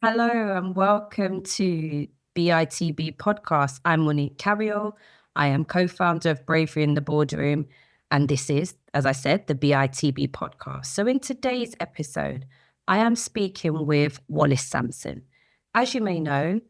Hello and welcome to BITB podcast. I'm Monique Carriel. I am co-founder of Bravery in the Boardroom, and this is, as I said, the BITB podcast. So in today's episode, I am speaking with Wallace Sampson. As you may know,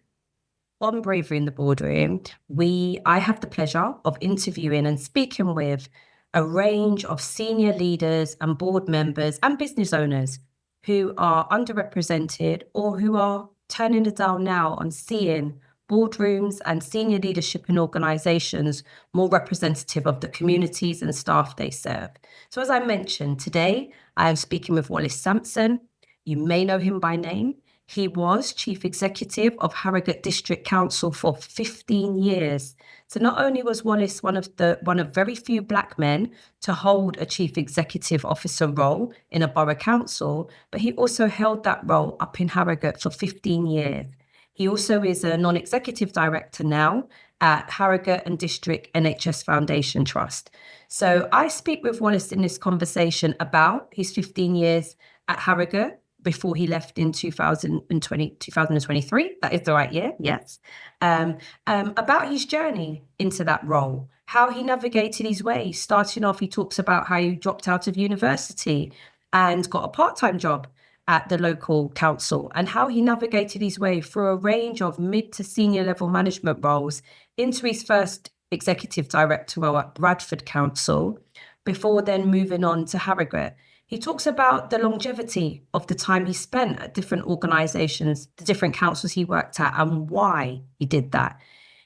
on Bravery in the Boardroom, I have the pleasure of interviewing and speaking with a range of senior leaders and board members and business owners who are underrepresented or who are turning the dial now on seeing boardrooms and senior leadership in organisations more representative of the communities and staff they serve. So as I mentioned, today I am speaking with Wallace Sampson. You may know him by name. He was Chief Executive of Harrogate District Council for 15 years. So not only was Wallace one of very few Black men to hold a Chief Executive Officer role in a borough council, but he also held that role up in Harrogate for 15 years. He also is a non-executive director now at Harrogate and District NHS Foundation Trust. So I speak with Wallace in this conversation about his 15 years at Harrogate, before he left in 2023. That is the right year, yes. About his journey into that role, how he navigated his way. Starting off, he talks about how he dropped out of university and got a part-time job at the local council, and how he navigated his way through a range of mid to senior level management roles into his first executive director role at Bradford Council, before then moving on to Harrogate. He talks about the longevity of the time he spent at different organisations, the different councils he worked at, and why he did that.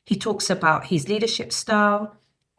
He talks about his leadership style,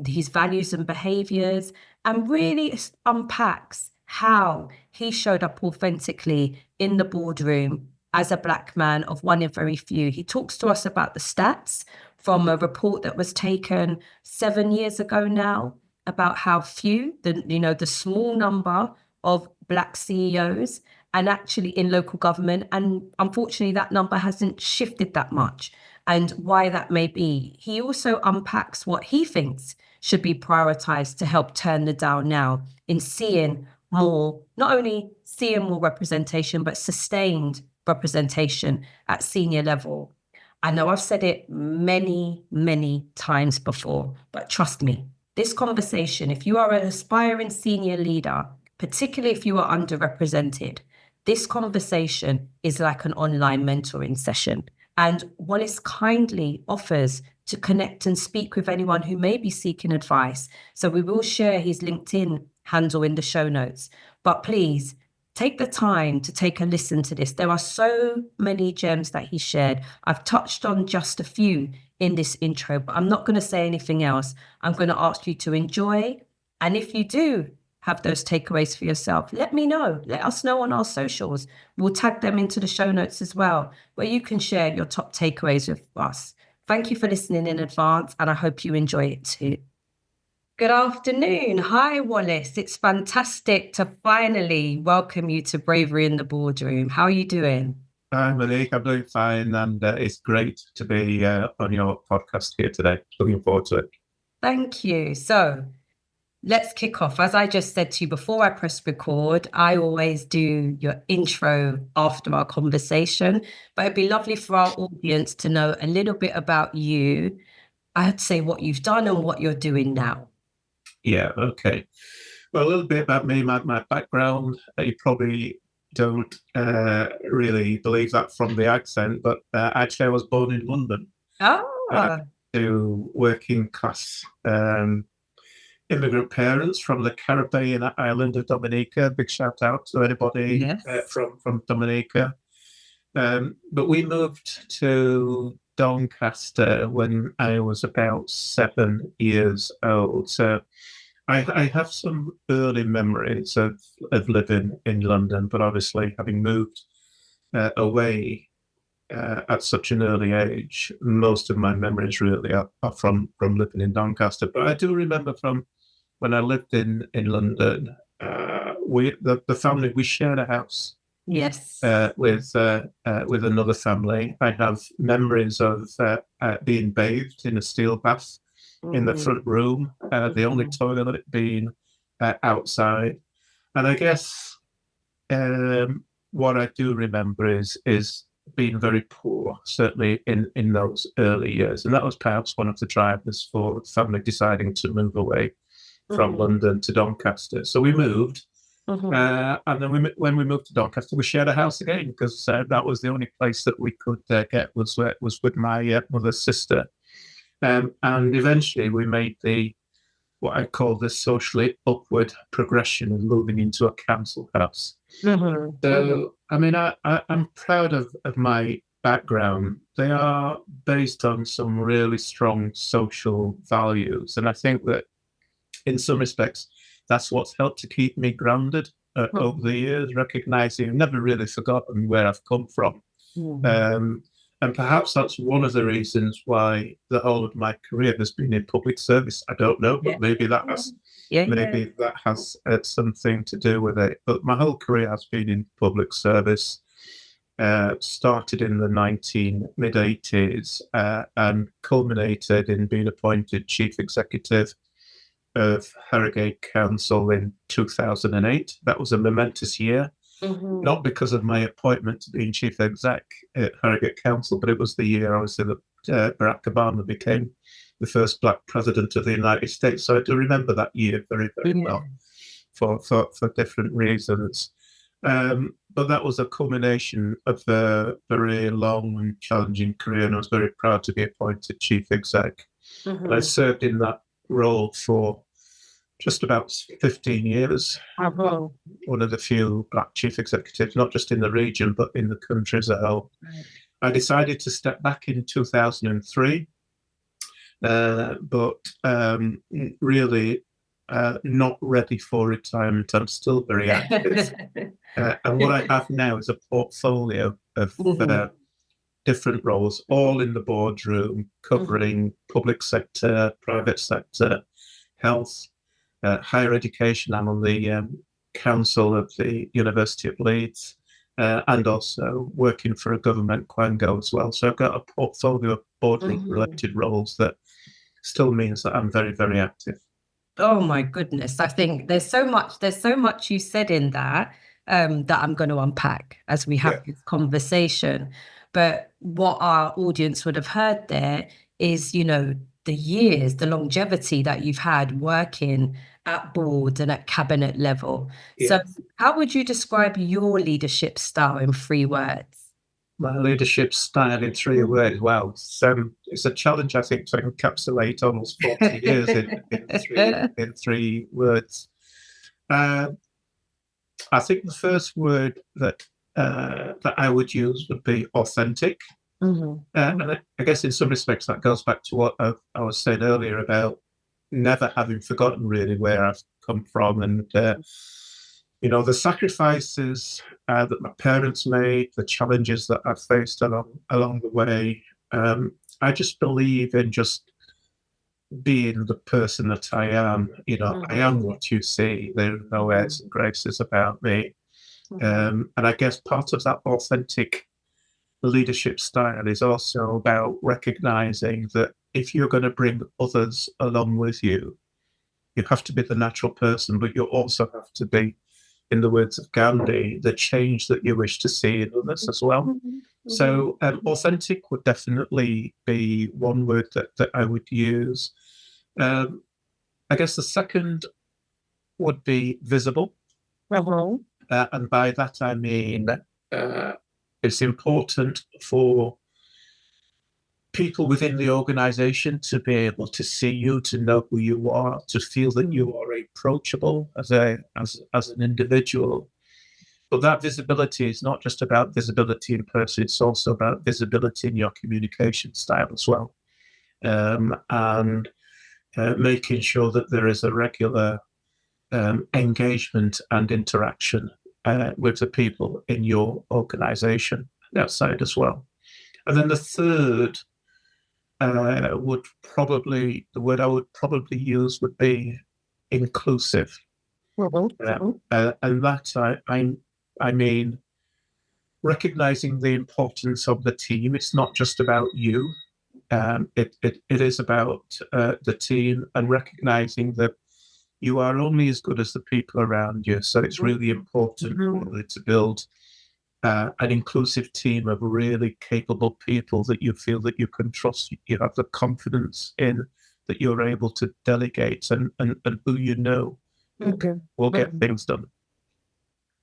his values and behaviours, and really unpacks how he showed up authentically in the boardroom as a Black man of one in very few. He talks to us about the stats from a report that was taken 7 years ago now, about how few, the small number of Black CEOs and actually in local government. And unfortunately, that number hasn't shifted that much, and why that may be. He also unpacks what he thinks should be prioritised to help turn the dial now in seeing more, not only seeing more representation, but sustained representation at senior level. I know I've said it many, many times before, but trust me, this conversation, if you are an aspiring senior leader, particularly if you are underrepresented, this conversation is like an online mentoring session. And Wallace kindly offers to connect and speak with anyone who may be seeking advice. So we will share his LinkedIn handle in the show notes. But please take the time to take a listen to this. There are so many gems that he shared. I've touched on just a few in this intro, but I'm not going to say anything else. I'm going to ask you to enjoy. And if you do have those takeaways for yourself, let me know. Let us know on our socials. We'll tag them into the show notes as well, where you can share your top takeaways with us. Thank you for listening in advance, and I hope you enjoy it too. Good afternoon. Hi, Wallace. It's fantastic to finally welcome you to Bravery in the Boardroom. How are you doing? Hi, Monique. I'm doing fine, and it's great to be on your podcast here today. Looking forward to it. Thank you. So, let's kick off. As I just said to you before I press record, I always do your intro after our conversation, but it'd be lovely for our audience to know a little bit about you. I'd say what you've done and what you're doing now. Yeah, okay. Well, a little bit about me, my background. You probably don't really believe that from the accent, but actually I was born in London to working class immigrant parents from the Caribbean island of Dominica. Big shout out to anybody from Dominica. But we moved to Doncaster when I was about 7 years old. So I have some early memories of living in London, but obviously having moved away at such an early age, most of my memories really are from living in Doncaster. But I do remember from when I lived in London, the family, we shared a house. Yes. With another family. I have memories of being bathed in a steel bath in the front room, the only toilet being outside. And I guess what I do remember is been very poor, certainly in those early years. And that was perhaps one of the drivers for the family deciding to move away from London to Doncaster. So we moved. And then when we moved to Doncaster, we shared a house again because that was the only place that we could get was with my mother's sister. And eventually we made what I call the socially upward progression of moving into a council house. So, I mean, I'm proud of my background. They are based on some really strong social values. And I think that in some respects, that's what's helped to keep me grounded over the years, recognizing I've never really forgotten where I've come from. And perhaps that's one of the reasons why the whole of my career has been in public service. I don't know, but maybe that has something to do with it. But my whole career has been in public service. Started in the mid-80s and culminated in being appointed chief executive of Harrogate Council in 2008. That was a momentous year. Not because of my appointment to being chief exec at Harrogate Council, but it was the year obviously that Barack Obama became the first Black president of the United States. So I do remember that year very, very well for different reasons. But that was a culmination of a very long and challenging career, and I was very proud to be appointed chief exec. And I served in that role for just about 15 years. One of the few Black chief executives, not just in the region, but in the country as a whole. I decided to step back in 2003, but really not ready for retirement. I'm still very active. And what I have now is a portfolio of different roles, all in the boardroom, covering public sector, private sector, health, higher education. I'm on the council of the University of Leeds, and also working for a government quango as well. So I've got a portfolio of boardroom related roles that still means that I'm very, very active. Oh my goodness. I think there's so much you said in that that I'm going to unpack as we have this conversation. But what our audience would have heard there is, the longevity that you've had working at board and at cabinet level. So how would you describe your leadership style in 3 words? My leadership style in 3 words. Well, it's a challenge, I think, to encapsulate almost 40 years in 3 words. I think the first word that I would use would be authentic. And I guess in some respects that goes back to what I was saying earlier about never having forgotten really where I've come from, and the sacrifices that my parents made, the challenges that I've faced along the way. I just believe in just being the person that I am. I am what you see. There are no airs and graces about me. And I guess part of that authentic leadership style is also about recognizing that if you're going to bring others along with you, you have to be the natural person, but you also have to be, in the words of Gandhi, the change that you wish to see in others as well. So authentic would definitely be one word that I would use. I guess the second would be visible. And by that I mean it's important for people within the organisation to be able to see you, to know who you are, to feel that you are approachable as an individual. But that visibility is not just about visibility in person, it's also about visibility in your communication style as well. And making sure that there is a regular engagement and interaction with the people in your organisation and outside as well. And then the third the word I would probably use would be inclusive. And that I mean recognizing the importance of the team. It's not just about you. It is about the team, and recognizing that you are only as good as the people around you. So it's really important really to build an inclusive team of really capable people that you feel that you can trust, you have the confidence in, that you're able to delegate, and who you know will get things done.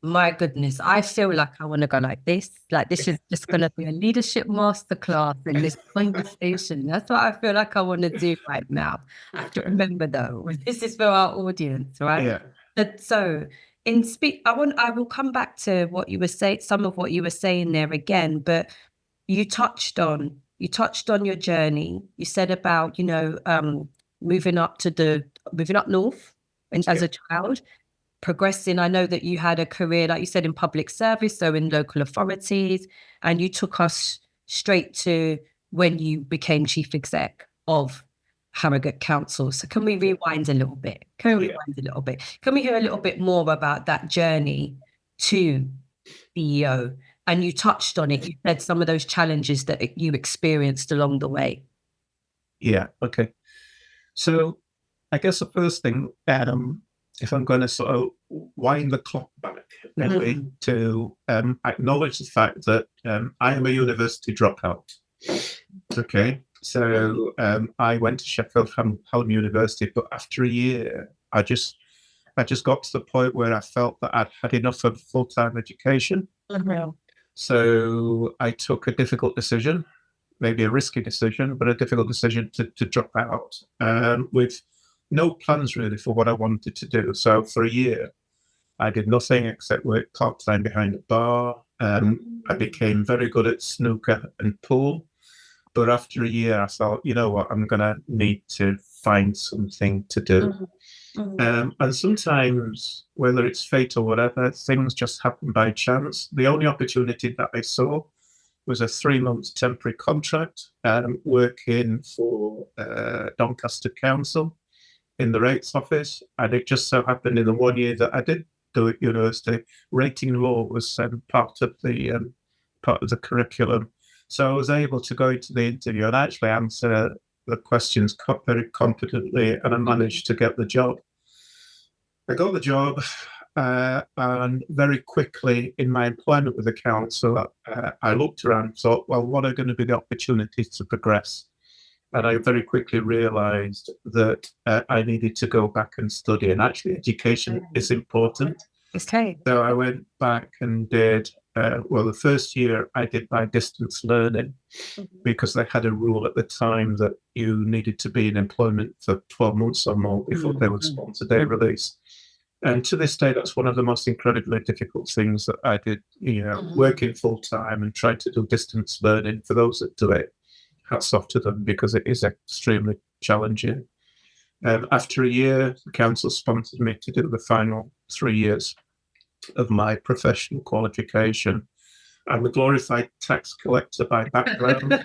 My goodness, I feel like I want to go like this. Like this is just going to be a leadership masterclass in this conversation. That's what I feel like I want to do right now. I have to remember though, this is for our audience, right? Yeah. And so I will come back to what you were saying, some of what you were saying there again, but you touched on your journey. You said about, moving up north and as a child, progressing. I know that you had a career, like you said, in public service, so in local authorities, and you took us straight to when you became chief exec of Harrogate Council. So can we rewind a little bit? Can we hear a little bit more about that journey to CEO? And you touched on it. You said some of those challenges that you experienced along the way. Yeah. Okay. So I guess the first thing, if I'm going to sort of wind the clock back maybe to acknowledge the fact that I am a university dropout. Okay. So I went to Sheffield Hallam University, but after a year, I just got to the point where I felt that I'd had enough of full-time education. So I took a difficult decision, maybe a risky decision, but a difficult decision to drop out with no plans really for what I wanted to do. So for a year, I did nothing except work part-time behind a bar. I became very good at snooker and pool. But after a year, I thought, you know what, I'm going to need to find something to do. And sometimes, whether it's fate or whatever, things just happen by chance. The only opportunity that I saw was a 3-month temporary contract working for Doncaster Council in the rates office. And it just so happened in the 1 year that I did do at university, rating law was part of the curriculum. So I was able to go into the interview and actually answer the questions very competently, and I managed to get the job. I got the job, and very quickly in my employment with the council, I looked around and thought, well, what are going to be the opportunities to progress? And I very quickly realised that I needed to go back and study, and actually education is important. Okay. So I went back and did, the first year I did by distance learning, because they had a rule at the time that you needed to be in employment for 12 months or more before they would sponsor their release. And to this day, that's one of the most incredibly difficult things that I did, working full time and trying to do distance learning. For those that do it, hats off to them, because it is extremely challenging. After a year, the council sponsored me to do the final 3 years of my professional qualification. I'm a glorified tax collector by background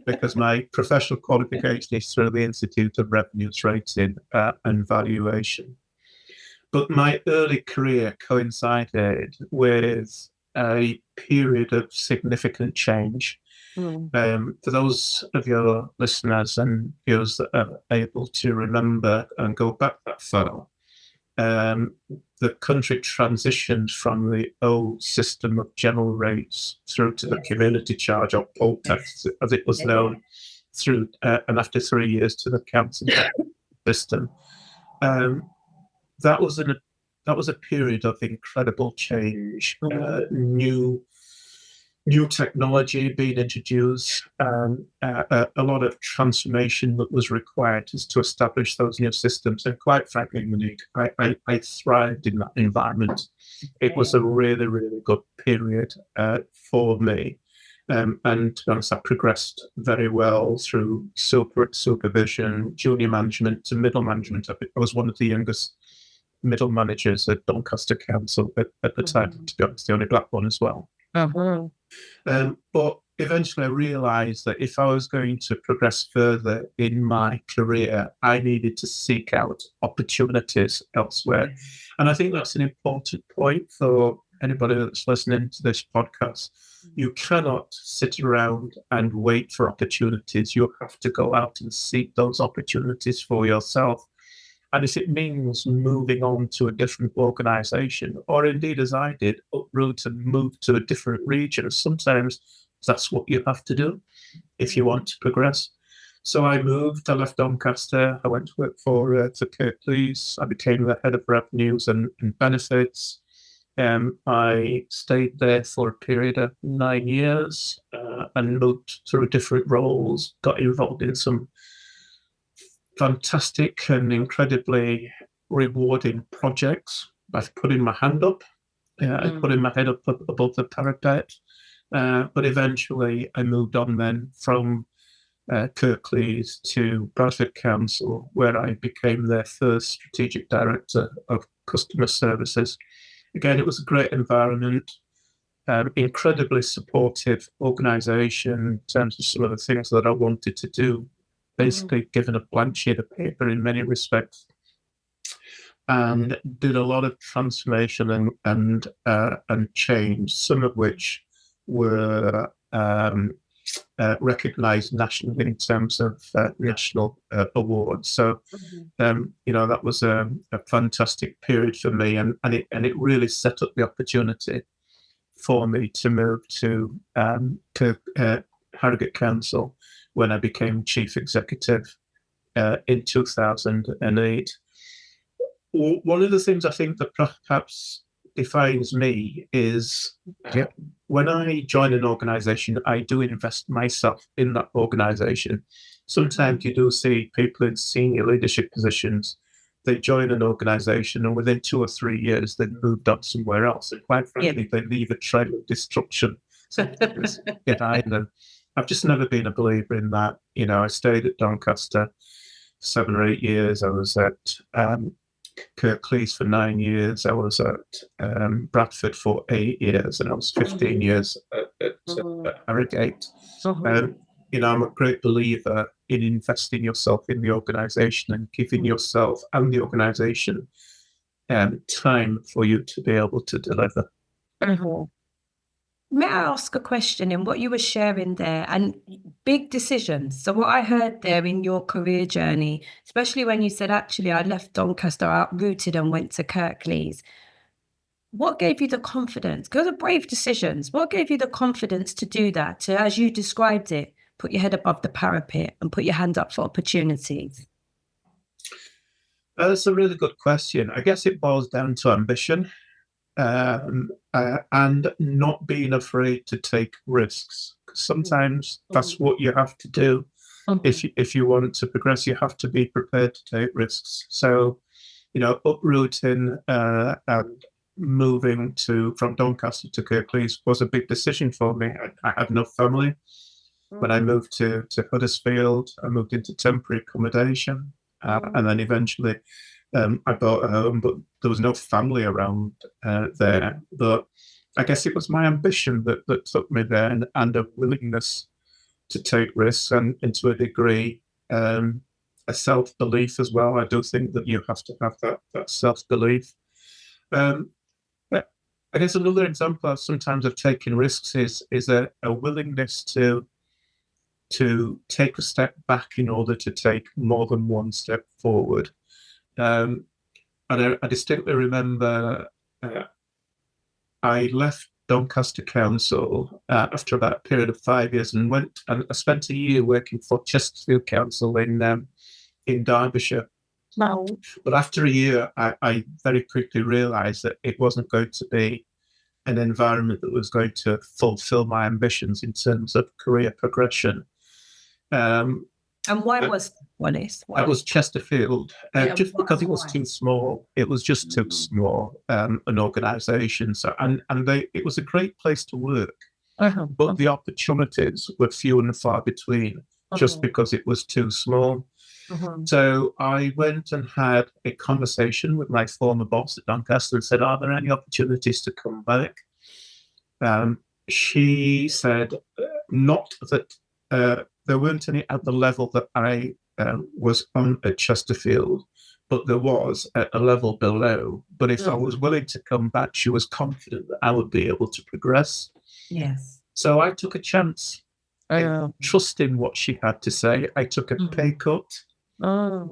because my professional qualification is through the Institute of Revenues Rating and Valuation. But my early career coincided with a period of significant change. For those of your listeners and viewers that are able to remember and go back that far, the country transitioned from the old system of general rates through to the community charge, or poll tax, as it was known, through and after 3 years to the council system. That was a period of incredible change, new technology being introduced, a lot of transformation that was required to establish those new systems. And quite frankly, Monique, I thrived in that environment. It was a really, really good period for me. And to be honest, I progressed very well through supervision, junior management to middle management. I was one of the youngest middle managers at Doncaster Council at the time, to be honest, the only black one as well. But eventually I realised that if I was going to progress further in my career, I needed to seek out opportunities elsewhere. And I think that's an important point for anybody that's listening to this podcast. You cannot sit around and wait for opportunities. You have to go out and seek those opportunities for yourself. And if it means moving on to a different organisation, or indeed, as I did, uproot and move to a different region, sometimes that's what you have to do if you want to progress. So I moved, I left Doncaster, I went to work for Kirklees, I became the head of revenues and benefits. I stayed there for a period of 9 years and moved through different roles, got involved in some fantastic and incredibly rewarding projects. I've putting my hand up, I putting my head up above the parapet. But eventually I moved on then from Kirklees to Bradford Council, where I became their first strategic director of customer services. Again, it was a great environment, incredibly supportive organisation in terms of some of the things that I wanted to do, basically given a blank sheet of paper in many respects, and did a lot of transformation and change, some of which were recognised nationally in terms of national awards. So, that was a fantastic period for me, and it really set up the opportunity for me to move to Harrogate Council when I became chief executive in 2008. One of the things I think that perhaps defines me is when I join an organisation, I do invest myself in that organisation. Sometimes you do see people in senior leadership positions, they join an organisation and within 2 or 3 years, they've moved on somewhere else. And quite frankly, they leave a trail of destruction behind them. I've just never been a believer in that. I stayed at Doncaster 7 or 8 years. I was at Kirklees for 9 years. I was at Bradford for 8 years, and I was 15 years at Harrogate. I'm a great believer in investing yourself in the organisation and giving yourself and the organisation time for you to be able to deliver. May I ask a question in what you were sharing there and big decisions? So what I heard there in your career journey, especially when you said, actually, I left Doncaster, uprooted and went to Kirklees. What gave you the confidence? Because those are brave decisions. What gave you the confidence to do that? To, as you described it, put your head above the parapet and put your hand up for opportunities? That's a really good question. I guess it boils down to ambition. And not being afraid to take risks. Sometimes that's what you have to do. If you want to progress, you have to be prepared to take risks. So, uprooting and moving from Doncaster to Kirklees was a big decision for me. I had no family. When I moved to Huddersfield, I moved into temporary accommodation, and then eventually I bought a home, but there was no family around there. But I guess it was my ambition that took me there, and a willingness to take risks, and to a degree, a self-belief as well. I do think that you have to have that self-belief. I guess another example sometimes of taking risks is a willingness to take a step back in order to take more than one step forward. And I distinctly remember I left Doncaster Council after about a period of 5 years and went and I spent a year working for Chesterfield Council in Derbyshire. Wow. But after a year, I very quickly realised that it wasn't going to be an environment that was going to fulfil my ambitions in terms of career progression. And why was Wallace? That was Chesterfield, just because it was too small. It was just too small, an organisation. So, it was a great place to work, but the opportunities were few and far between, just because it was too small. So I went and had a conversation with my former boss at Doncaster and said, "Are there any opportunities to come back?" She said, "Not that." There weren't any at the level that I was on at Chesterfield, but there was at a level below. But if I was willing to come back, she was confident that I would be able to progress. Yes. So I took a chance, trusting what she had to say. I took a pay cut Oh.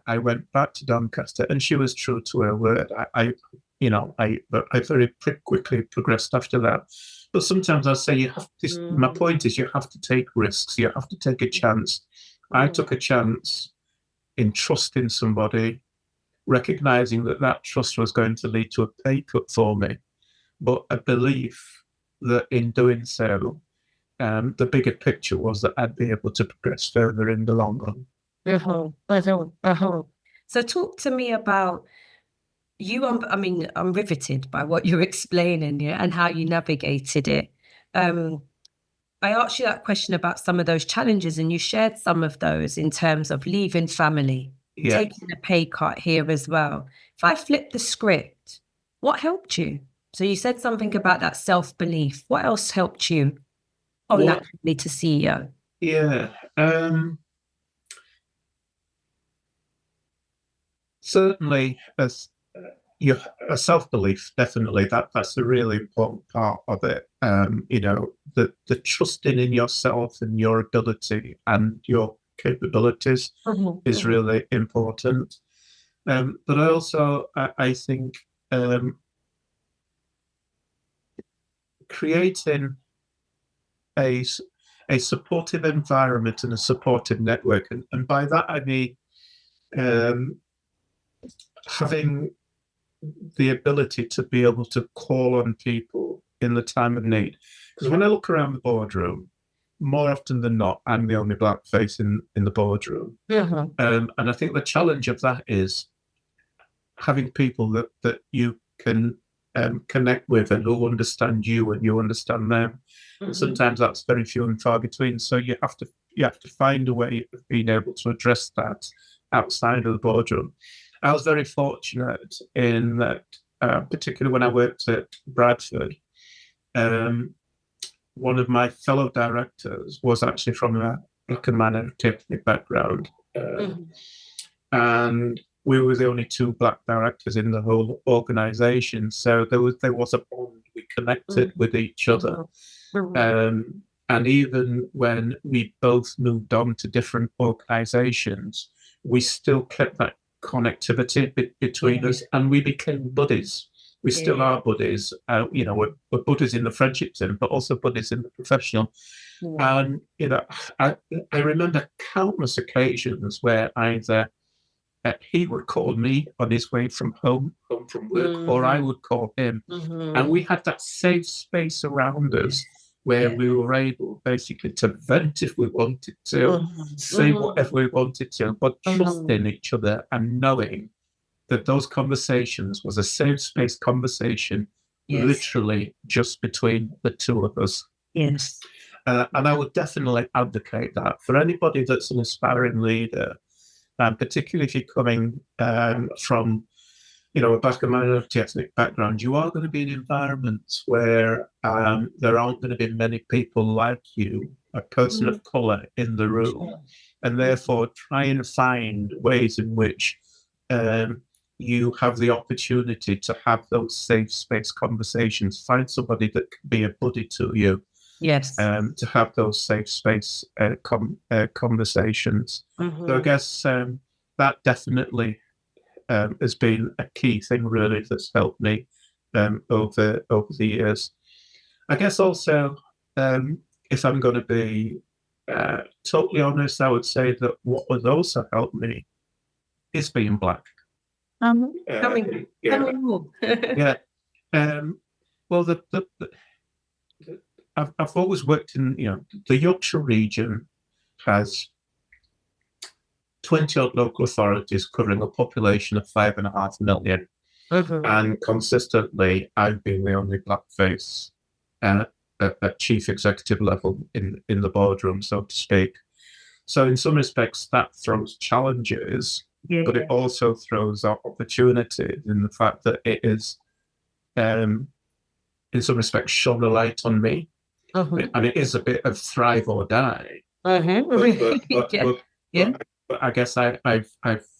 I went back to Doncaster, and she was true to her word. I very quickly progressed after that. But sometimes I say you have to. My point is, you have to take risks. You have to take a chance. I took a chance in trusting somebody, recognizing that that trust was going to lead to a pay cut for me, but a belief that in doing so, the bigger picture was that I'd be able to progress further in the long run. So talk to me about you. I'm riveted by what you're explaining, yeah, and how you navigated it. I asked you that question about some of those challenges, and you shared some of those in terms of leaving family, taking a pay cut here as well. If I flip the script, what helped you? So you said something about that self-belief. What else helped you on that journey to CEO? Yeah. Certainly, as a self-belief, definitely that's a really important part of it. The trusting in yourself and your ability and your capabilities is really important. But I think creating a supportive environment and a supportive network, and by that I mean having the ability to be able to call on people in the time of need. Because when I look around the boardroom, more often than not, I'm the only black face in the boardroom. And I think the challenge of that is having people that you can connect with and who understand you and you understand them. And sometimes that's very few and far between. So you have to find a way of being able to address that outside of the boardroom. I was very fortunate in that, particularly when I worked at Bradford, one of my fellow directors was actually from a black and minority ethnic background. And we were the only two black directors in the whole organisation. So there was a bond. We connected with each other. And even when we both moved on to different organisations, we still kept that connectivity between us, and we became buddies. We still are buddies. We're buddies in the friendship zone, but also buddies in the professional. And I remember countless occasions where either he would call me on his way from home from work, or I would call him, and we had that safe space around us where we were able basically to vent if we wanted to, say whatever we wanted to, but trusting each other and knowing that those conversations was a safe space conversation, literally just between the two of us. And I would definitely advocate that for anybody that's an aspiring leader, and particularly if you're coming from a black and minority ethnic background, you are going to be in environments where there aren't going to be many people like you, a person of colour, in the room. And therefore, try and find ways in which you have the opportunity to have those safe space conversations. Find somebody that can be a buddy to you. To have those safe space conversations. So I guess that definitely has been a key thing really that's helped me over the years. I guess also, if I'm going to be totally honest, I would say that what has also helped me is being black. Well, I've always worked in, the Yorkshire region has 20 odd local authorities covering a population of 5.5 million. And consistently, I've been the only black face at chief executive level in the boardroom, so to speak. So in some respects, that throws challenges, but it also throws opportunities in the fact that it is, in some respects, shone a light on me. And it is a bit of thrive or die. But I guess I've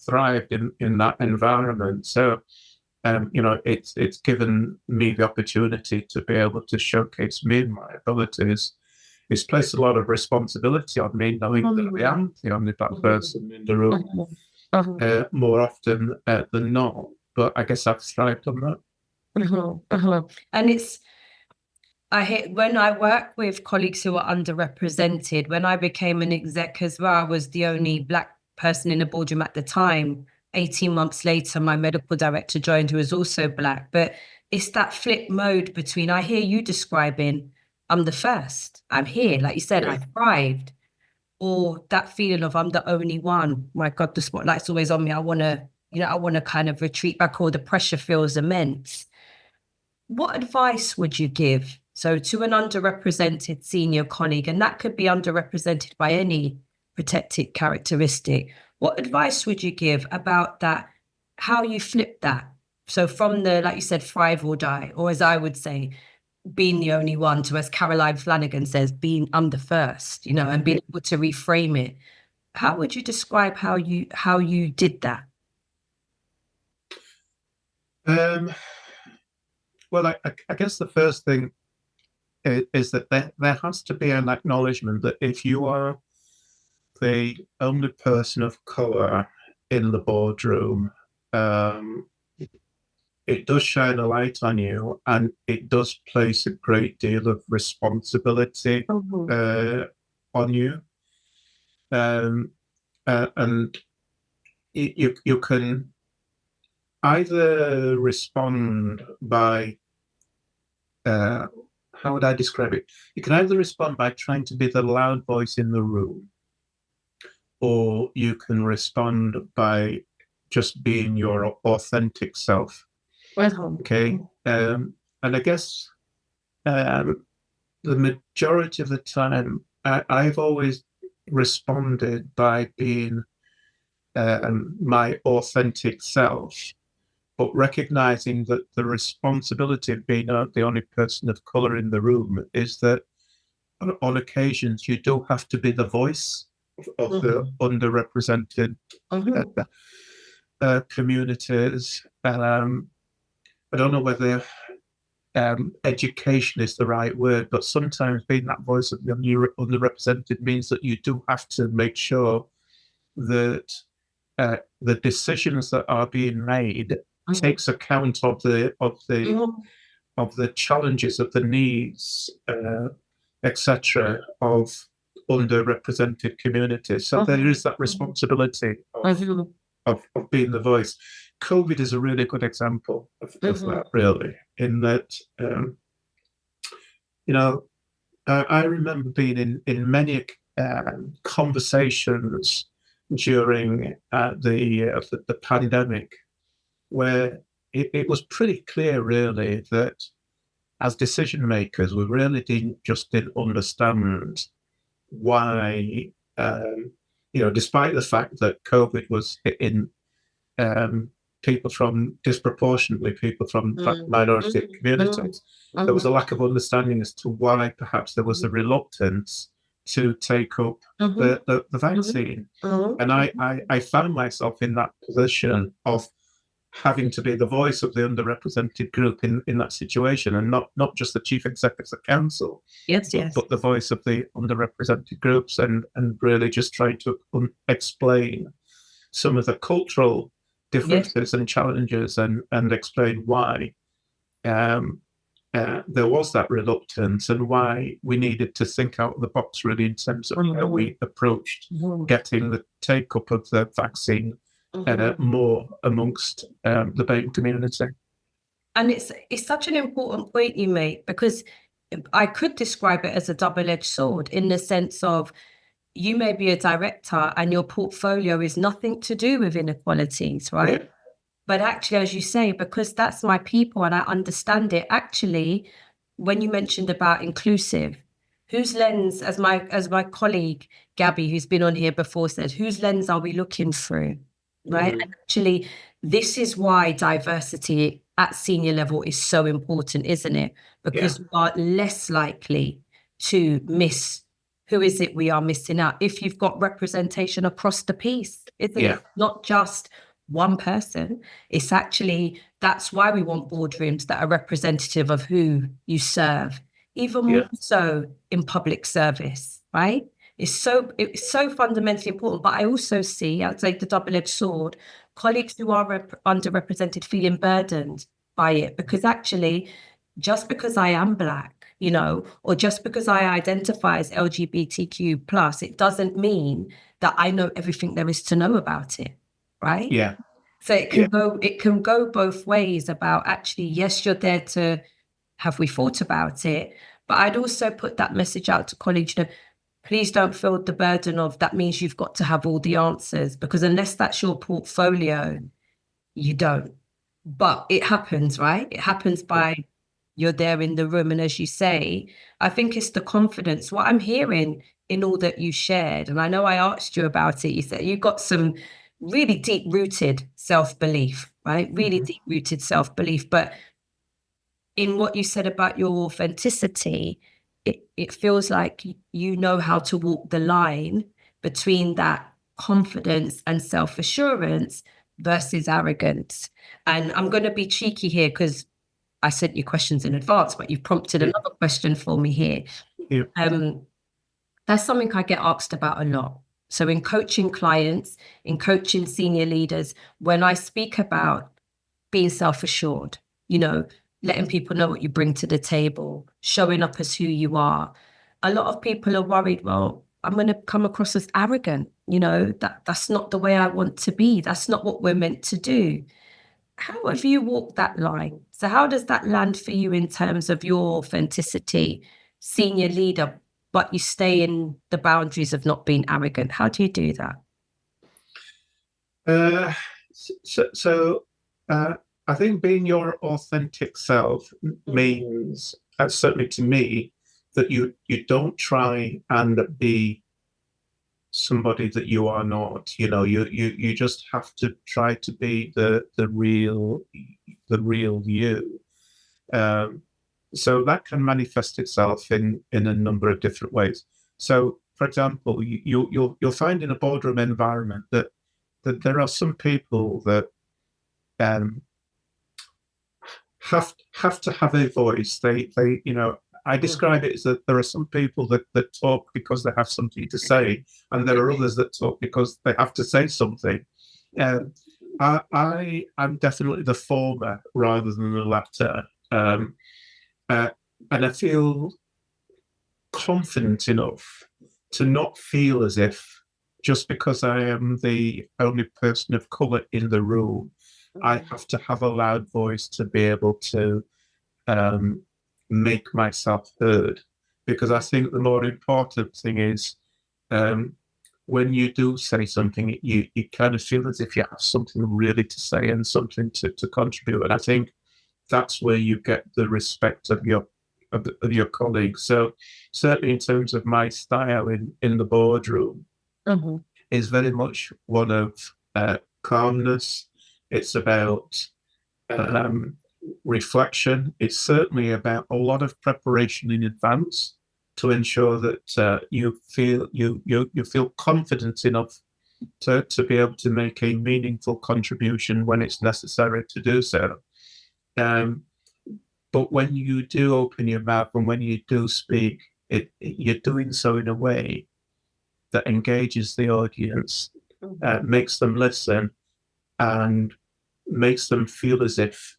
thrived in that environment. So, it's given me the opportunity to be able to showcase me and my abilities it's placed a lot of responsibility on me, knowing that I am the only black person in the room more often than not. But I guess I've thrived on that. And I hate when I work with colleagues who are underrepresented. When I became an exec as well, I was the only black person in the boardroom at the time. 18 months later, my medical director joined, who was also black. But it's that flip mode between, I hear you describing, I'm the first, I'm here. Like you said, I thrived. Or that feeling of I'm the only one. My God, the spotlight's always on me. I want to kind of retreat back, or the pressure feels immense. What advice would you give? So to an underrepresented senior colleague, and that could be underrepresented by any protected characteristic, what advice would you give about that, how you flip that? So from the, like you said, thrive or die, or as I would say, being the only one, to, as Caroline Flanagan says, I'm the first, and being able to reframe it. How would you describe how you did that? Well, I guess the first thing is that there has to be an acknowledgement that if you are the only person of colour in the boardroom, it does shine a light on you, and it does place a great deal of responsibility on you. And you can either respond by how would I describe it? You can either respond by trying to be the loud voice in the room, or you can respond by just being your authentic self. Okay. And I guess the majority of the time, I've always responded by being my authentic self, but recognizing that the responsibility of being the only person of colour in the room is that on occasions you do have to be the voice of the underrepresented communities. I don't know whether education is the right word, but sometimes being that voice of the underrepresented means that you do have to make sure that the decisions that are being made takes account of the challenges, of the needs, etc., of underrepresented communities. So there is that responsibility of being the voice. COVID is a really good example of that, really, in that, I remember being in many conversations during the pandemic, where it was pretty clear, really, that as decision makers, we really didn't understand why, despite the fact that COVID was hitting disproportionately people from minority communities, there was a lack of understanding as to why perhaps there was a reluctance to take up the vaccine. And I found myself in that position of having to be the voice of the underrepresented group in that situation, and not just the chief executive of the council, but the voice of the underrepresented groups, and really just trying to explain some of the cultural differences and challenges, and explain why there was that reluctance, and why we needed to think out of the box, really, in terms of how we approached getting the take-up of the vaccine more amongst the BAME community. And it's such an important point you make, because I could describe it as a double-edged sword, in the sense of, you may be a director and your portfolio is nothing to do with inequalities, right? Yeah. But actually, as you say, because that's my people and I understand it, actually, when you mentioned about inclusive, whose lens, as my colleague Gabby, who's been on here before, said, whose lens are we looking through, right? And actually, this is why diversity at senior level is so important, isn't it? Because we are less likely to miss. Who is it we are missing out? If you've got representation across the piece, isn't it? Not just one person. It's actually, that's why we want boardrooms that are representative of who you serve, even Yeah. more so in public service, right? It's so fundamentally important. But I also see, I'd say, the double-edged sword, colleagues who are underrepresented feeling burdened by it, because actually, just because I am Black, you know, or just because I identify as LGBTQ plus, it doesn't mean that I know everything there is to know about it, right? Yeah. So it can go both ways about, actually, yes, you're there to, have we thought about it? But I'd also put that message out to colleagues, you know, please don't feel the burden of that means you've got to have all the answers, because unless that's your portfolio, you don't. But it happens, right? It happens by you're there in the room. And as you say, I think it's the confidence. What I'm hearing in all that you shared, and I know I asked you about it, you said you got some really deep-rooted self-belief, right? Really deep-rooted self-belief. But in what you said about your authenticity, it feels like you know how to walk the line between that confidence and self-assurance versus arrogance. And I'm going to be cheeky here because I sent you questions in advance, but you've prompted another question for me here. Yeah. That's something I get asked about a lot. So in coaching clients, in coaching senior leaders, when I speak about being self-assured, you know, letting people know what you bring to the table, showing up as who you are, a lot of people are worried, well, I'm going to come across as arrogant, you know, that's not the way I want to be. That's not what we're meant to do. How have you walked that line? So how does that land for you in terms of your authenticity, senior leader, but you stay in the boundaries of not being arrogant? How do you do that? I think being your authentic self means, certainly to me, that you don't try and be somebody that you are not. You know, you just have to try to be the real you. So that can manifest itself in a number of different ways. So, for example, you'll find in a boardroom environment that there are some people that have to have a voice. They you know, I describe it as that there are some people that talk because they have something to say, and there are others that talk because they have to say something. I'm definitely the former rather than the latter. And I feel confident enough to not feel as if just because I am the only person of colour in the room, I have to have a loud voice to be able to make myself heard. Because I think the more important thing is when you do say something, you kind of feel as if you have something really to say and something to contribute. And I think that's where you get the respect of your colleagues. So certainly in terms of my style in the boardroom, is very much one of calmness. It's about reflection. It's certainly about a lot of preparation in advance to ensure that you feel confident enough to be able to make a meaningful contribution when it's necessary to do so. But when you do open your mouth and when you do speak, you're doing so in a way that engages the audience, makes them listen, and makes them feel as if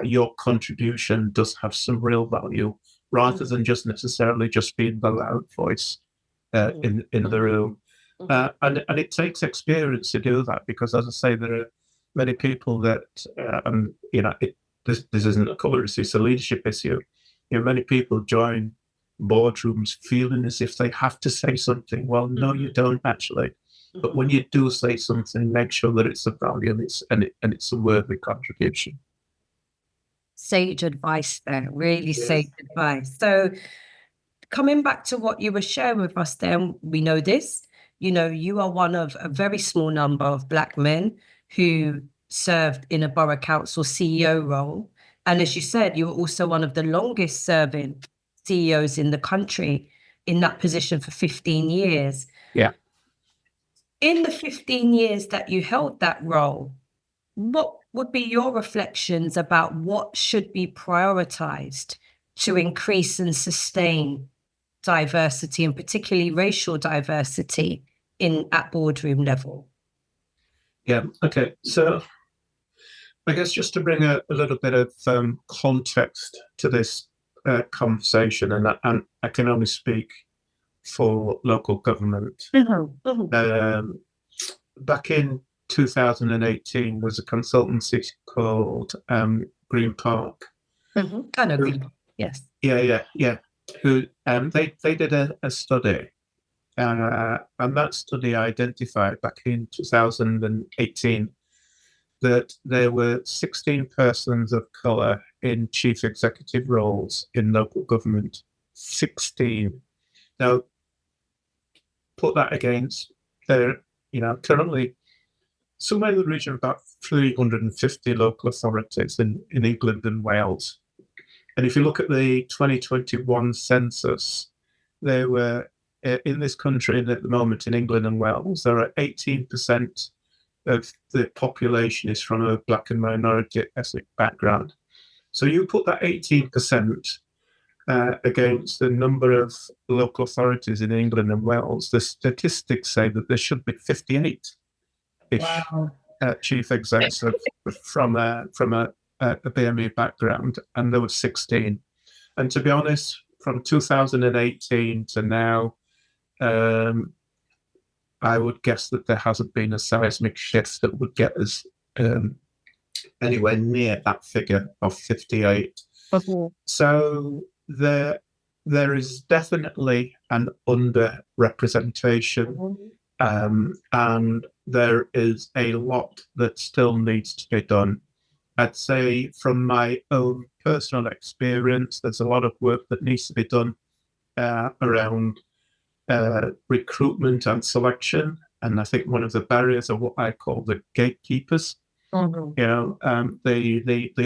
your contribution does have some real value, rather than just necessarily just being the loud voice in the room. And it takes experience to do that, because, as I say, there are many people that, you know, this isn't a colour issue, it's a leadership issue. You know, many people join boardrooms feeling as if they have to say something. Well, no, you don't actually. But when you do say something, make sure that it's of value and it's a worthy contribution. Sage advice there, really sage advice. So coming back to what you were sharing with us there, we know this, you know, you are one of a very small number of Black men who served in a borough council CEO role. And as you said, you were also one of the longest serving CEOs in the country in that position for 15 years. Yeah. In the 15 years that you held that role, what would be your reflections about what should be prioritized to increase and sustain diversity, and particularly racial diversity at boardroom level? Yeah. Okay. So I guess just to bring a little bit of context to this conversation, and I can only speak for local government. Back in 2018, was a consultancy called Green Park. I know Green Park. Yes. Yeah. Who they did a study, and that study identified back in 2018 that there were 16 persons of colour in chief executive roles in local government. 16. Now, put that against currently somewhere in the region of about 350 local authorities in England and Wales. And if you look at the 2021 census, there were in this country at the moment in England and Wales, there are 18% of the population is from a black and minority ethnic background. So you put that 18% against the number of local authorities in England and Wales, the statistics say that there should be 58 chief execs from a BME background, and there were 16. And to be honest, from 2018 to now, I would guess that there hasn't been a seismic shift that would get us anywhere near that figure of 58. So there is definitely an underrepresentation, and there is a lot that still needs to be done. I'd say from my own personal experience, there's a lot of work that needs to be done around recruitment and selection. And I think one of the barriers are what I call the gatekeepers. The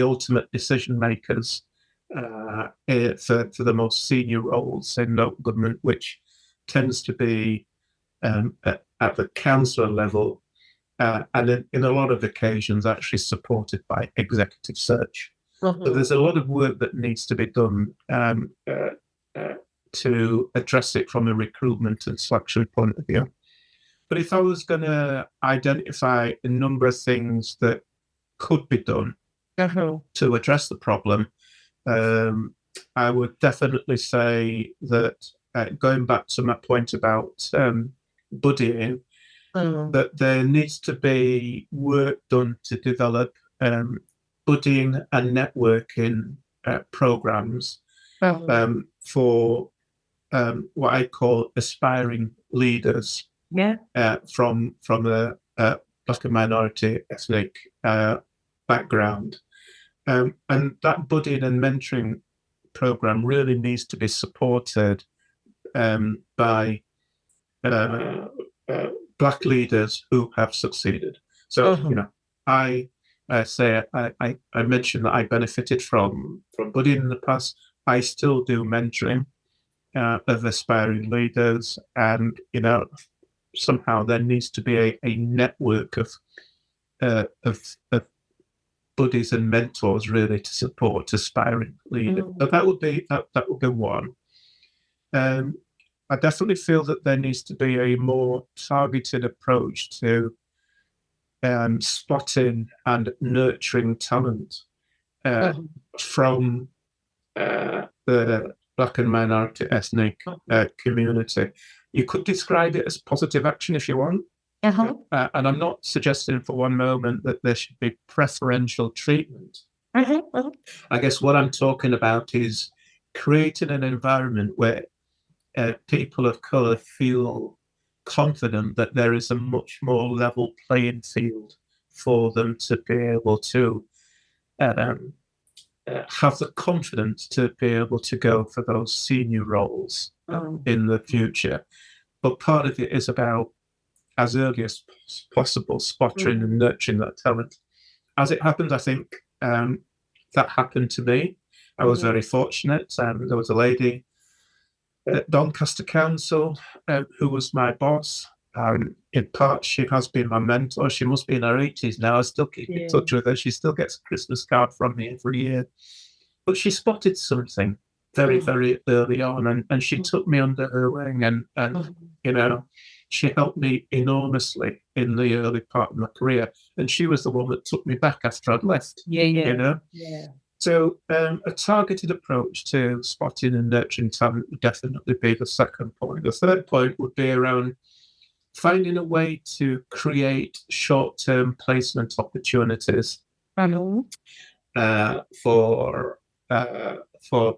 ultimate decision makers for the most senior roles in local government, which tends to be at the councillor level, and in a lot of occasions actually supported by executive search. So there's a lot of work that needs to be done to address it from a recruitment and selection point of view. But if I was going to identify a number of things that could be done to address the problem, I would definitely say that, going back to my point about buddying, that there needs to be work done to develop buddying and networking programs for what I call aspiring leaders from a black and minority ethnic background. And that buddying and mentoring program really needs to be supported by black leaders who have succeeded. So, I mentioned that I benefited from buddying in the past. I still do mentoring of aspiring leaders, and somehow there needs to be a network of buddies and mentors really to support aspiring leaders. So that would be one. I definitely feel that there needs to be a more targeted approach to spotting and nurturing talent from the black and minority ethnic community. You could describe it as positive action if you want. And I'm not suggesting for one moment that there should be preferential treatment. I guess what I'm talking about is creating an environment where people of colour feel confident that there is a much more level playing field for them to be able to have the confidence to be able to go for those senior roles in the future. But part of it is about, as early as possible, spotting and nurturing that talent. As it happened, I think that happened to me. I was very fortunate. There was a lady at Doncaster Council who was my boss. In part, she has been my mentor. She must be in her 80s now. I still keep in touch with her. She still gets a Christmas card from me every year. But she spotted something very, very early on, and she took me under her wing, and you know, she helped me enormously in the early part of my career, and she was the one that took me back after I'd left. Yeah, You know, yeah. so a targeted approach to spotting and nurturing talent would definitely be the second point. The third point would be around finding a way to create short-term placement opportunities for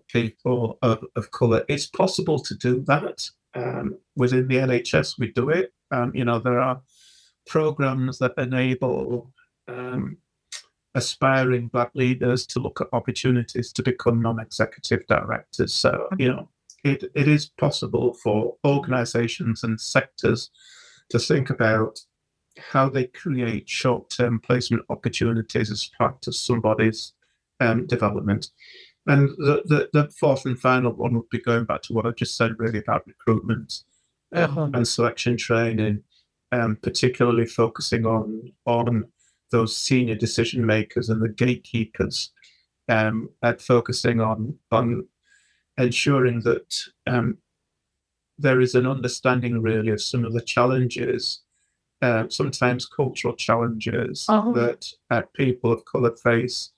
people of colour. It's possible to do that within the NHS. We do it. You know, there are programs that enable aspiring Black leaders to look at opportunities to become non-executive directors. So, you know, it is possible for organisations and sectors to think about how they create short-term placement opportunities as part of somebody's development. And the fourth and final one would be going back to what I just said, really, about recruitment and selection training, particularly focusing on those senior decision makers and the gatekeepers, and focusing on ensuring that there is an understanding, really, of some of the challenges, sometimes cultural challenges that people of colour face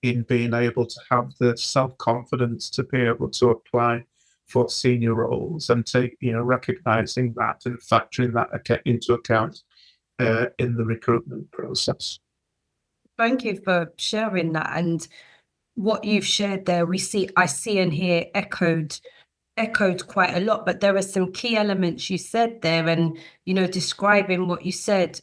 in being able to have the self-confidence to be able to apply for senior roles, and to, you know, recognising that and factoring that into account in the recruitment process. Thank you for sharing that. And what you've shared there, I see and hear echoed quite a lot, but there are some key elements you said there, and, you know, describing what you said,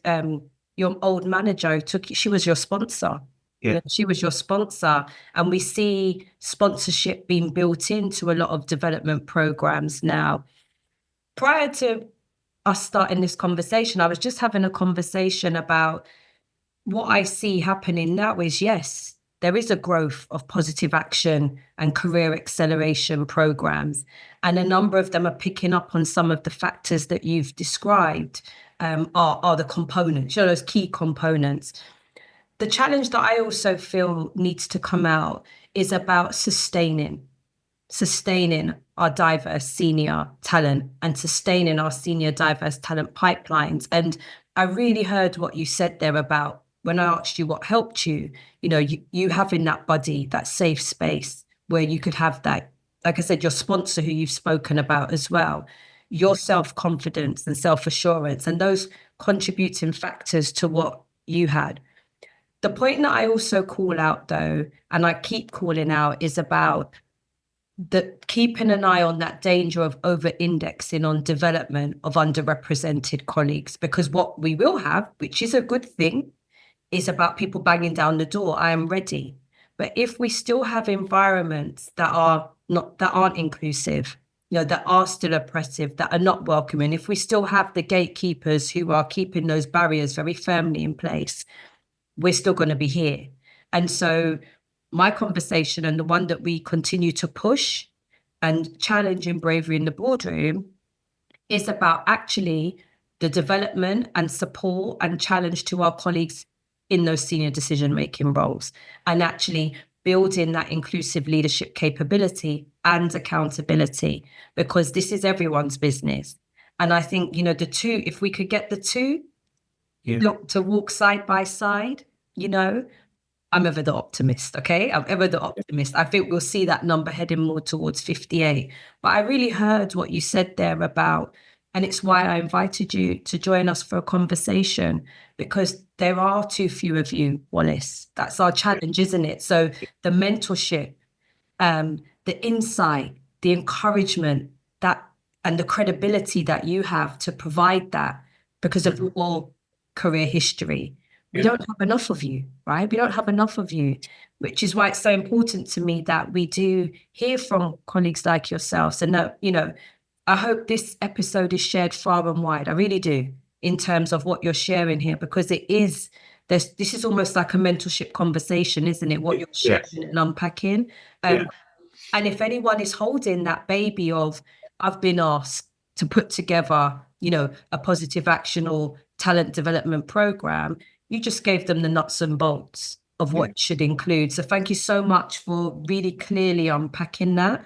your old manager she was your sponsor. Yeah. She was your sponsor, and we see sponsorship being built into a lot of development programs now. Prior to us starting this conversation, I was just having a conversation about what I see happening now is, yes, there is a growth of positive action and career acceleration programs, and a number of them are picking up on some of the factors that you've described, are the components, you know, those key components. The challenge that I also feel needs to come out is about sustaining our diverse senior talent and sustaining our senior diverse talent pipelines. And I really heard what you said there about, when I asked you what helped you, you know, you having that buddy, that safe space where you could have that, like I said, your sponsor who you've spoken about as well, your self-confidence and self-assurance, and those contributing factors to what you had. The point that I also call out, though, and I keep calling out, is about keeping an eye on that danger of over-indexing on development of underrepresented colleagues, because what we will have, which is a good thing, is about people banging down the door, I am ready. But if we still have environments that aren't inclusive, you know, that are still oppressive, that are not welcoming, if we still have the gatekeepers who are keeping those barriers very firmly in place, we're still going to be here. And so my conversation, and the one that we continue to push and challenge in Bravery in the Boardroom, is about actually the development and support and challenge to our colleagues in those senior decision-making roles, and actually building that inclusive leadership capability and accountability, because this is everyone's business. And I think, you know, the two, if we could get the two look to walk side by side, you know, I'm ever the optimist, okay? I'm ever the optimist. I think we'll see that number heading more towards 58. But I really heard what you said there about, and it's why I invited you to join us for a conversation, because there are too few of you, Wallace. That's our challenge, isn't it? So the mentorship, the insight, the encouragement, that, and the credibility that you have to provide that, because of your career history. We don't have enough of you, right? We don't have enough of you, which is why it's so important to me that we do hear from colleagues like yourselves. And that, you know, I hope this episode is shared far and wide. I really do, in terms of what you're sharing here, because this is almost like a mentorship conversation, isn't it? What you're sharing and unpacking. And if anyone is holding that baby of, I've been asked to put together, you know, a positive action or talent development program, you just gave them the nuts and bolts. of what it should include. So thank you so much for really clearly unpacking that.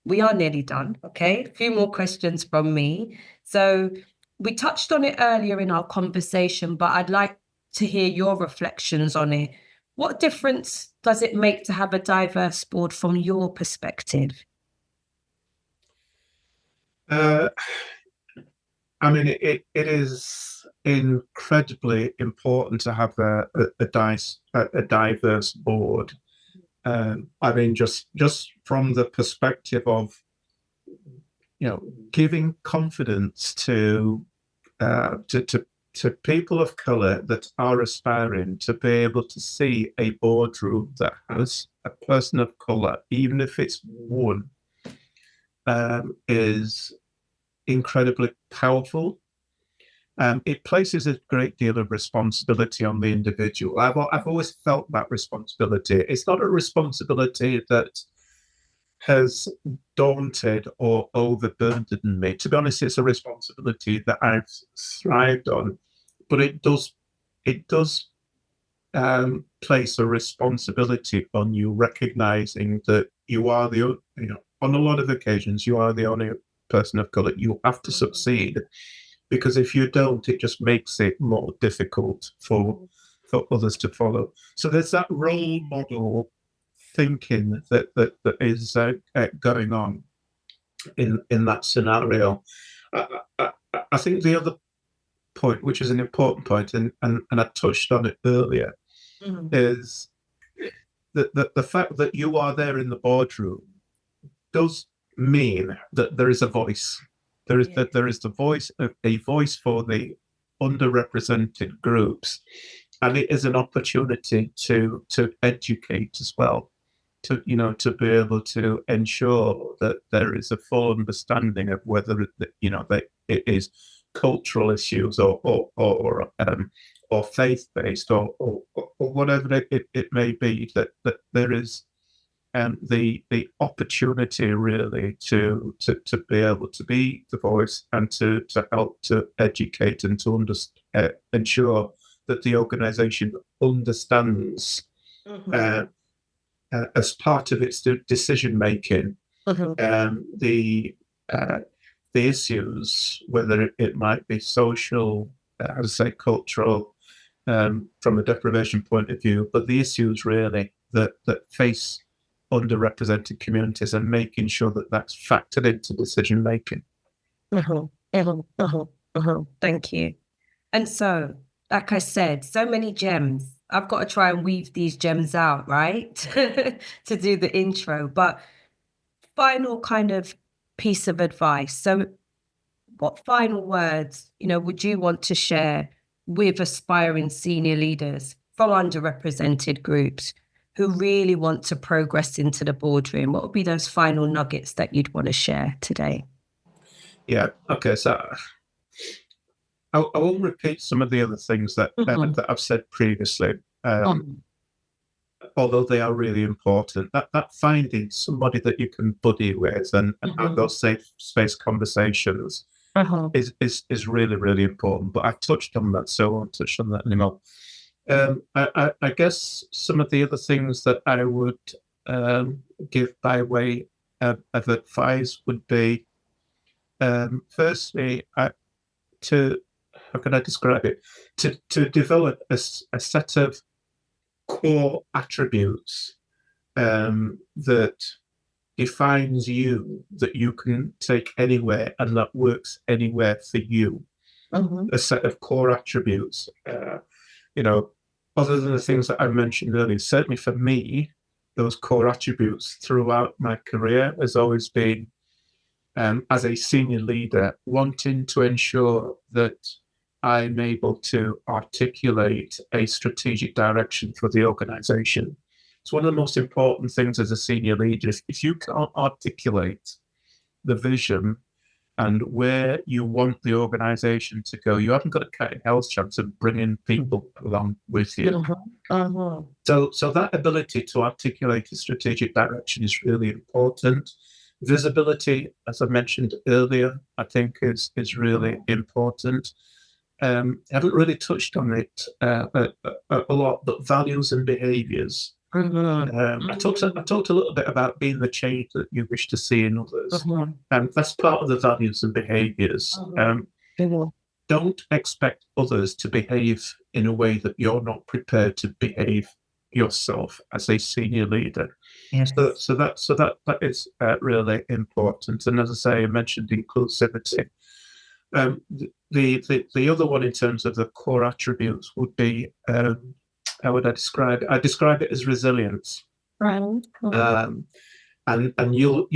We are nearly done. Okay. A few more questions from me. So we touched on it earlier in our conversation, but I'd like to hear your reflections on it. What difference does it make to have a diverse board from your perspective? I mean, it is incredibly important to have a diverse board. I mean, just from the perspective of, giving confidence to people of colour that are aspiring to be able to see a boardroom that has a person of colour, even if it's one, is incredibly powerful. It places a great deal of responsibility on the individual. I've always felt that responsibility. It's not a responsibility that has daunted or overburdened me. To be honest, it's a responsibility that I've thrived on, but it does place a responsibility on you, recognizing that you are on a lot of occasions, you are the only person of colour. You have to succeed, because if you don't, it just makes it more difficult for others to follow. So there's that role model thinking that is going on in that scenario. I think the other point, which is an important point, and I touched on it earlier, is that the fact that you are there in the boardroom does mean that there is a voice. There is a voice for the underrepresented groups, and it is an opportunity to educate as well, to be able to ensure that there is a full understanding of whether it is cultural issues or faith-based or whatever it may be, that there is the opportunity really to be able to be the voice and to help to educate and to ensure that the organisation understands as part of its decision making the issues, whether it might be social, cultural, from a deprivation point of view, but the issues really that face underrepresented communities, and making sure that that's factored into decision making. Thank you. And so, like I said, so many gems. I've got to try and weave these gems out, right? To do the intro. But final kind of piece of advice. So what final words, would you want to share with aspiring senior leaders from underrepresented groups who really want to progress into the boardroom? What would be those final nuggets that you'd want to share today? Yeah. Okay. So I won't repeat some of the other things that I've said previously, although they are really important. That finding somebody that you can buddy with and have those safe space conversations is really, really important. But I've touched on that, so I won't touch on that anymore. I guess some of the other things that I would give by way of advice would be, firstly, how can I describe it? To develop a set of core attributes that defines you, that you can take anywhere and that works anywhere for you. A set of core attributes. Other than the things that I mentioned earlier, certainly for me, those core attributes throughout my career has always been, as a senior leader, wanting to ensure that I'm able to articulate a strategic direction for the organisation. It's one of the most important things as a senior leader. If you can't articulate the vision and where you want the organisation to go, you haven't got a cat in hell's chance of bringing people along with you. So that ability to articulate a strategic direction is really important. Visibility, as I mentioned earlier, I think is really important. haven't really touched on it a lot, but values and behaviours. I talked a little bit about being the change that you wish to see in others, and that's part of the values and behaviours. Don't expect others to behave in a way that you're not prepared to behave yourself as a senior leader. Yes. So that is really important. And as I say, I mentioned inclusivity. The other one in terms of the core attributes would be, how would I describe it? I describe it as resilience. Right. And you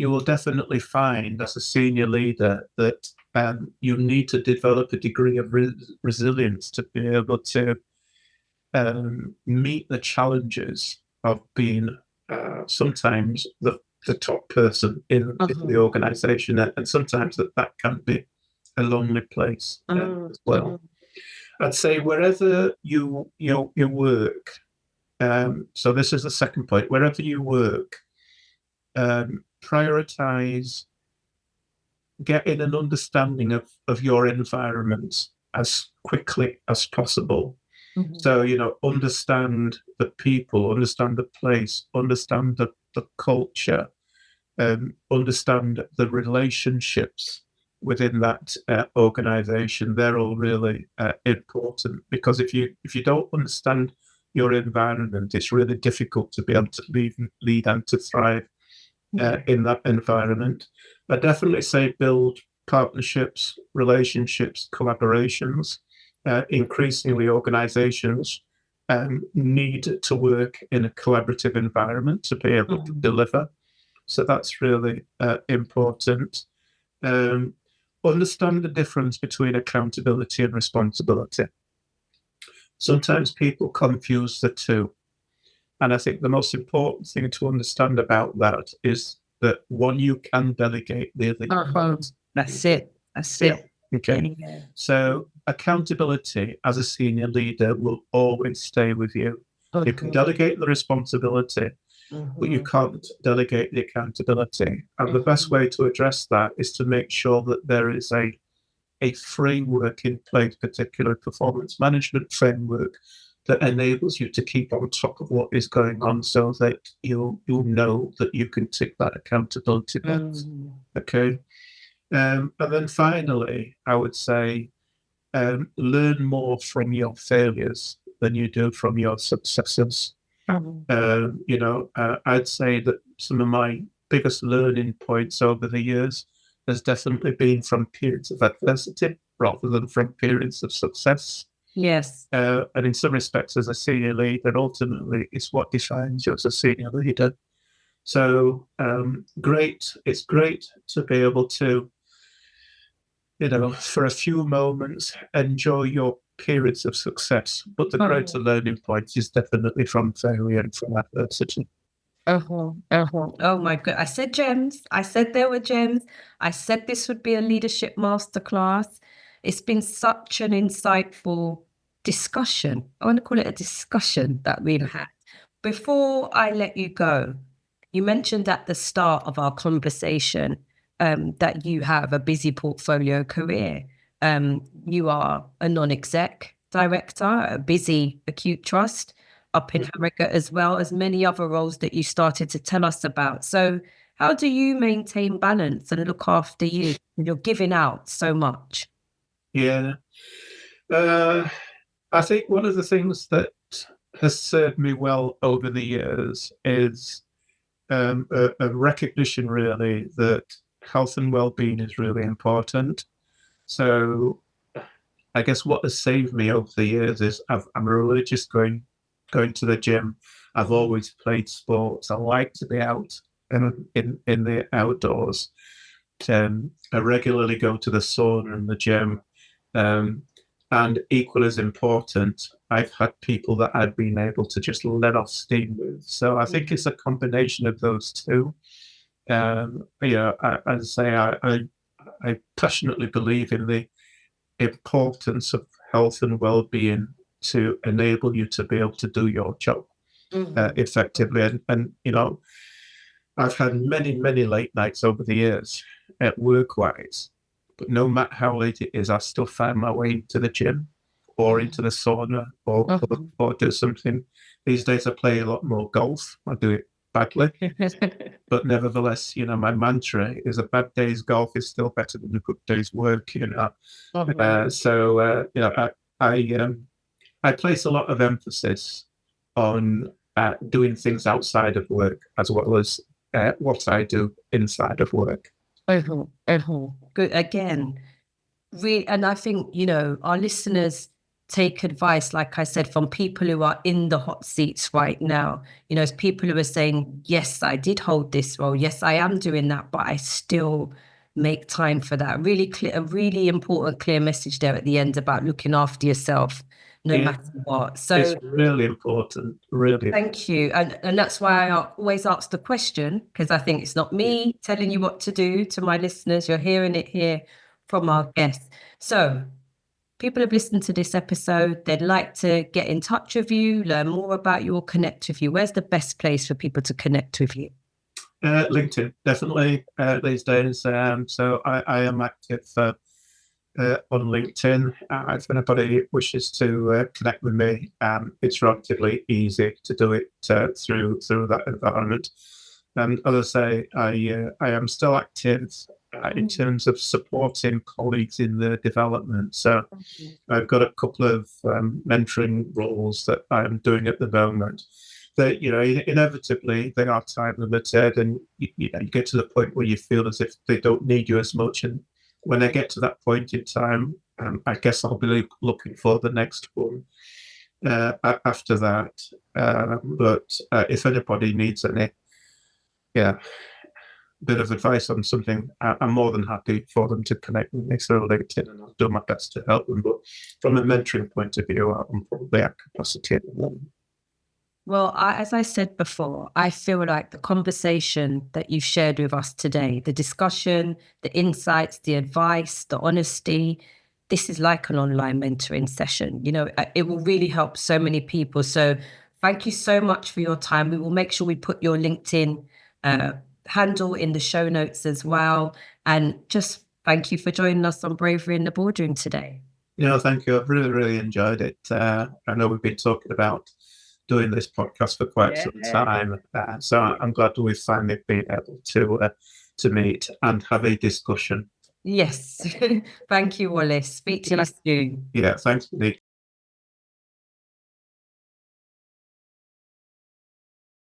will definitely find as a senior leader that you need to develop a degree of resilience to be able to meet the challenges of being sometimes the top person in the organisation, and sometimes that can be a lonely place as well. I'd say wherever you work. So this is the second point. Wherever you work, prioritise getting an understanding of your environment as quickly as possible. So, understand the people, understand the place, understand the culture, understand the relationships within that organisation. They're all really important, because if you don't understand your environment, it's really difficult to be able to lead and to thrive in that environment. I definitely say build partnerships, relationships, collaborations. Increasingly, organisations need to work in a collaborative environment to be able to deliver. So that's really important. Understand the difference between accountability and responsibility. Sometimes people confuse the two. And I think the most important thing to understand about that is that one, you can delegate, the other you can't. That's it. That's it. Okay. So accountability as a senior leader will always stay with you. You can delegate the responsibility, but you can't delegate the accountability. And the best way to address that is to make sure that there is a framework in place, particular performance management framework, that enables you to keep on top of what is going on, so that you'll know that you can tick that accountability box. Okay. And then finally, I would say learn more from your failures than you do from your successes. I'd say that some of my biggest learning points over the years has definitely been from periods of adversity rather than from periods of success. Yes. And in some respects, as a senior leader, ultimately, it's what defines you as a senior leader. So it's great to be able to, for a few moments, enjoy your periods of success. But the greater learning point is definitely from failure and from adversity. Oh my God. I said gems. I said there were gems. I said this would be a leadership masterclass. It's been such an insightful discussion. I want to call it a discussion that we've had. Before I let you go, you mentioned at the start of our conversation that you have a busy portfolio career. You are a non-exec director, a busy acute trust up in Harrogate, as well as many other roles that you started to tell us about. So how do you maintain balance and look after you? You're giving out so much. Yeah. I think one of the things that has served me well over the years is a recognition, really, that health and well-being is really important. So I guess what has saved me over the years is I'm religious going to the gym. I've always played sports. I like to be out in the outdoors. I regularly go to the sauna and the gym. And equal as important, I've had people that I've been able to just let off steam with. So I think it's a combination of those two. As I say, I passionately believe in the importance of health and well-being to enable you to be able to do your job effectively. And I've had many late nights over the years at work-wise, but no matter how late it is, I still find my way into the gym or into the sauna or do something. These days I play a lot more golf. I do it badly, but nevertheless, you know, my mantra is a bad day's golf is still better than a good day's work, you know. You know, I place a lot of emphasis on doing things outside of work as well as what I do inside of work. Good. Again, really, and I think, you know, our listeners take advice, like I said, from people who are in the hot seats right now. You know, it's people who are saying, yes, I did hold this role. Yes, I am doing that, but I still make time for that. Really clear, a really important, clear message there at the end about looking after yourself, no matter what. So it's really important. Really. Thank you. And that's why I always ask the question, because I think it's not me telling you what to do to my listeners. You're hearing it here from our guests. So people have listened to this episode. They'd like to get in touch with you, learn more about you, or connect with you. Where's the best place for people to connect with you? LinkedIn, definitely these days. So I am active on LinkedIn. If anybody wishes to connect with me, it's relatively easy to do it through that environment. As I say, I am still active in terms of supporting colleagues in their development. So I've got a couple of mentoring roles that I am doing at the moment. That, you know, inevitably they are time limited, and you get to the point where you feel as if they don't need you as much. And when I get to that point in time, I guess I'll be looking for the next one after that. But if anybody needs any, bit of advice on something, I'm more than happy for them to connect with me through LinkedIn, and I'll do my best to help them. But from a mentoring point of view, I'm probably at capacity at the moment. Well, as I said before, I feel like the conversation that you've shared with us today, the discussion, the insights, the advice, the honesty, this is like an online mentoring session. You know, it will really help so many people. So thank you so much for your time. We will make sure we put your LinkedIn handle in the show notes as well. And just thank you for joining us on Bravery in the Boardroom today. Yeah, thank you. I've really, really enjoyed it. I know we've been talking about doing this podcast for quite some time, so I'm glad we've finally been able to meet and have a discussion. Yes. Thank you, Wallace. Speak to you soon. Yeah, thanks, Nick.